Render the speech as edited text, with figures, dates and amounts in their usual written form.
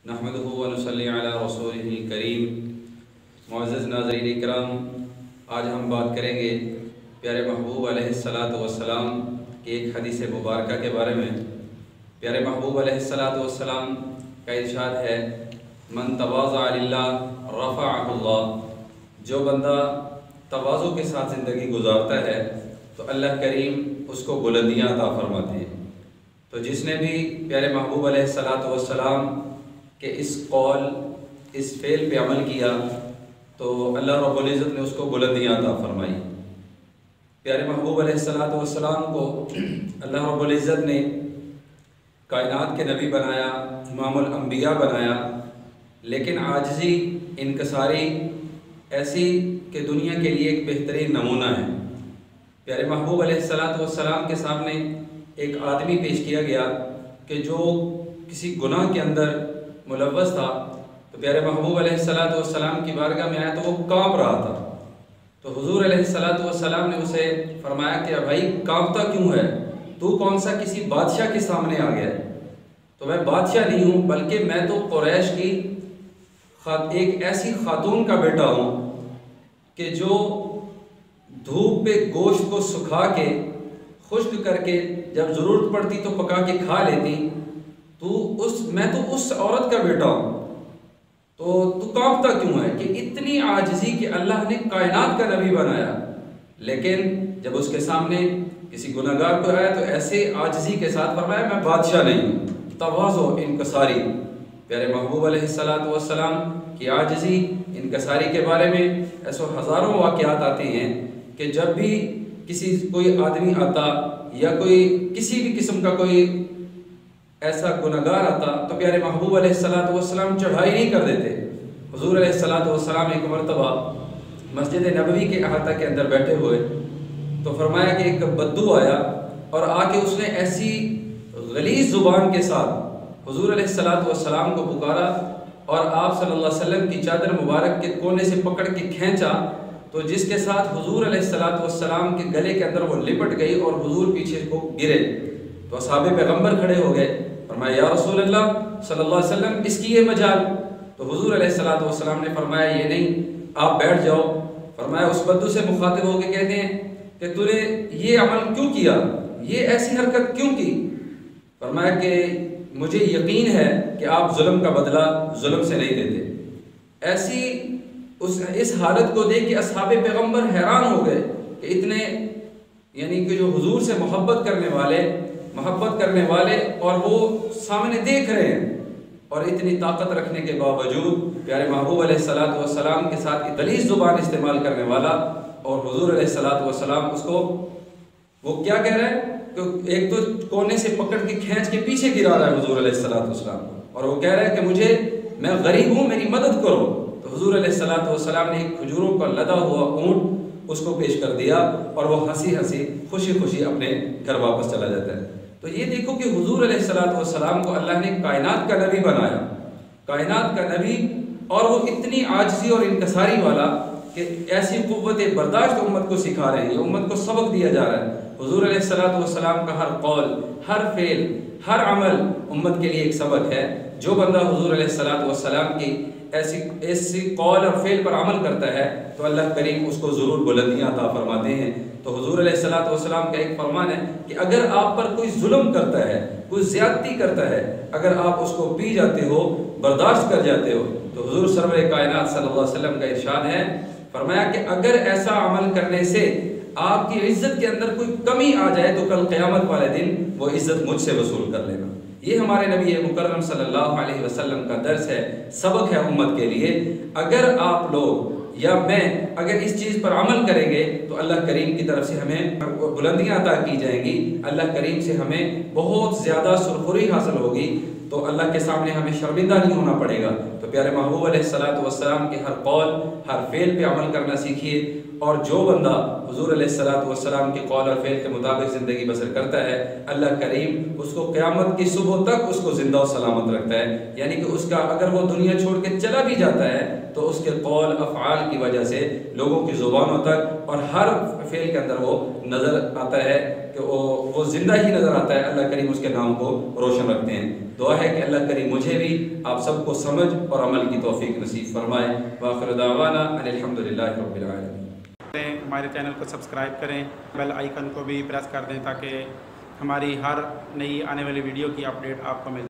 नहमदुहु व नुसल्ली अला रसूलिहिल करीम। मुअज़्ज़ज़ नाज़रीन इकराम, आज हम बात करेंगे प्यारे महबूब अलैहिस्सलातु वस्सलाम की एक हदीस मुबारका के बारे में। प्यारे महबूब अलैहिस्सलातु वस्सलाम का इरशाद है, मन तवाज़ा लिल्लाह रफ़अहुल्लाह। जो बंदा तवाज़ु के साथ ज़िंदगी गुजारता है तो अल्लाह करीम उसको बुलंदियाँ अता फरमाते हैं। तो जिसने भी प्यारे महबूब अलैहिस्सलातु वस्सलाम कि इस कौल इस फ़ेल पे अमल किया तो अल्लाह रब्बुल इज़्ज़त ने उसको बुलंदियाँ अता फरमाई। प्यारे महबूब अलैहिस्सलातु वस्सलाम को अल्लाह रब्बुल इज़्ज़त ने कायनात के नबी बनाया, इमामुल अंबिया बनाया, लेकिन आजिज़ी इनकसारी ऐसी कि दुनिया के लिए एक बेहतरीन नमूना है। प्यारे महबूब अलैहिस्सलातु वस्सलाम के सामने एक आदमी पेश किया गया कि जो किसी गुनाह के अंदर मुलव्वस था, तो प्यारे महबूब अलैहिस्सलातु वस्सलाम की बारगाह में आया तो वो काँप रहा था। तो हुजूर अलैहिस्सलातु वस्सलाम ने उसे फरमाया कि भाई काँपता क्यों है, तू कौन सा किसी बादशाह के सामने आ गया? तो मैं बादशाह नहीं हूँ, बल्कि मैं तो कुरैश की एक ऐसी खातून का बेटा हूँ कि जो धूप पे गोश्त को सुखा के खुश्क करके जब ज़रूरत पड़ती तो पका के खा लेती। मैं तो उस औरत का बेटा हूँ, तो तू काँपता क्यों है? कि इतनी आजिज़ी कि अल्लाह ने कायनात का नबी बनाया, लेकिन जब उसके सामने किसी गुनहगार को आया तो ऐसे आजिज़ी के साथ फरमाया मैं बादशाह नहीं हूँ। तवाज़ो इनकसारी। प्यारे महबूब अलैहिस्सलातु वस्सलाम की आजिज़ी इनकसारी के बारे में ऐसे हज़ारों वाक़यात आते हैं कि जब भी कोई आदमी आता या कोई किसी भी किस्म का कोई ऐसा गुनहगार आता तो प्यारे महबूब अलैहिस्सलातु वस्सलाम चढ़ाई नहीं कर देते। हुज़ूर अलैहिस्सलातु वस्सलाम एक मरतबा मस्जिद नबवी के अहाता के अंदर बैठे हुए तो फरमाया कि एक बद्दू आया और आके उसने ऐसी गलीज़ ज़ुबान के साथ हुज़ूर अलैहिस्सलातु वस्सलाम को पुकारा और आप सल्लल्लाहु अलैहि वसल्लम की चादर मुबारक के कोने से पकड़ के खींचा, तो जिसके साथ हुज़ूर अलैहिस्सलातु वस्सलाम के गले के अंदर वो लिपट गई और हुज़ूर पीछे को गिरे। तो असहाबे पैगम्बर खड़े हो गए, फरमाया या रसूल अल्लाह सल्लल्लाहु अलैहि वसल्लम इसकी ये मजाल। तो हुज़ूर अलैहिस्सलातु वस्सलाम ने फरमाया ये नहीं, आप बैठ जाओ। फरमाया उस बद्दू से मुखातिब होकर कहते हैं कि तूने ये अमल क्यों किया, ये ऐसी हरकत क्यों की? फरमाया कि मुझे यकीन है कि आप जुल्म का बदला जुल्म से नहीं देते। ऐसी इस हालत को देख के असहाबे पैगम्बर हैरान हो गए कि इतने यानी कि जो हुजूर से मोहब्बत करने वाले और वो सामने देख रहे हैं और इतनी ताकत रखने के बावजूद प्यारे महबूब अलैहिस्सलातु वस्सलाम के साथ गलीज़ ज़ुबान इस्तेमाल करने वाला और हुजूर अलैहिस्सलातु वस्सलाम उसको वो क्या कह रहा है कि एक तो कोने से पकड़ के खींच के पीछे गिरा रहा है हुजूर अलैहिस्सलातु वस्सलाम को, और वो कह रहा है कि मैं गरीब हूँ, मेरी मदद करो। तो हुजूर अलैहिस्सलातु वस्सलाम ने एक खजूरों का लदा हुआ ऊँट उसको पेश कर दिया और वो हंसी हंसी खुशी खुशी अपने घर वापस चला जाता है। तो ये देखो कि हुजूर अलैहिस्सलातु वस्सलाम को अल्लाह ने कायनात का नबी बनाया, कायनात का नबी, और वो इतनी आजिज़ी और इनकसारी वाला कि ऐसी क़ुव्वत बर्दाश्त उम्मत को सिखा रहे हैं, ये उम्मत को सबक दिया जा रहा है। हुजूर अलैहिस्सलातु वस्सलाम का हर कौल, हर फ़ेल, हर अमल उम्मत के लिए एक सबक है। जो बंदा हुजूर अलैहिस्सलातु वस्सलाम की ऐसी कौल और फ़ेल पर अमल करता है तो अल्लाह करीम उसको ज़रूर बुलंदियाँ अता फरमाते हैं। तो हुजूर अलैहिस्सलातु वस्सलाम का एक फरमान है कि अगर आप पर कोई जुल्म करता है, कोई ज़्यादती करता है, अगर आप उसको पी जाते हो, बर्दाश्त कर जाते हो, तो हुजूर सरवर कायनात सल्लल्लाहु अलैहि वसल्लम का इरशाद है, फरमाया कि अगर ऐसा अमल करने से आपकी इज़्ज़त के अंदर कोई कमी आ जाए तो कल क़यामत वाले दिन वो इज़्ज़त मुझसे वसूल कर लेना। ये हमारे नबी मुकर्रम सल्लल्लाहु अलैहि वसल्लम का दर्स है, सबक है उम्मत के लिए। अगर आप लोग या मैं अगर इस चीज़ पर अमल करेंगे तो अल्लाह करीम की तरफ से हमें बुलंदियाँ अता की जाएंगी, अल्लाह करीम से हमें बहुत ज़्यादा सुरखुरी हासिल होगी, तो अल्लाह के सामने हमें शर्मिंदा नहीं होना पड़ेगा। तो प्यारे महबूब अलैहिस्सलातु वस्सलाम के हर कौल, हर फ़ेल पे अमल करना सीखिए, और जो बंदा हुजूर अलैहिस्सलातु वस्सलाम के कौल और फ़ेल के मुताबिक ज़िंदगी बसर करता है, अल्लाह करीम उसको क़यामत की सुबह तक उसको ज़िंदा और सलामत रखता है। यानी कि उसका अगर वो दुनिया छोड़ के चला भी जाता है तो उसके कौल अफ़आल की वजह से लोगों की ज़ुबानों तक और हर फ़ेल के अंदर वो नज़र आता है कि کہ وہ زندہ ہی نظر آتا ہے، اللہ کریم اس کے نام کو روشن رکھتے ہیں۔ دعا ہے کہ اللہ کریم مجھے بھی آپ سب کو سمجھ اور عمل کی توفیق نصیب فرمائے۔ وآخر دعوانا ان الحمدللہ رب العالمین۔ ہمارے چینل کو سبسکرائب کریں، بیل آئیکن کو بھی پریس کر دیں تاکہ ہماری ہر نئی آنے والی ویڈیو کی اپڈیٹ آپ کو مل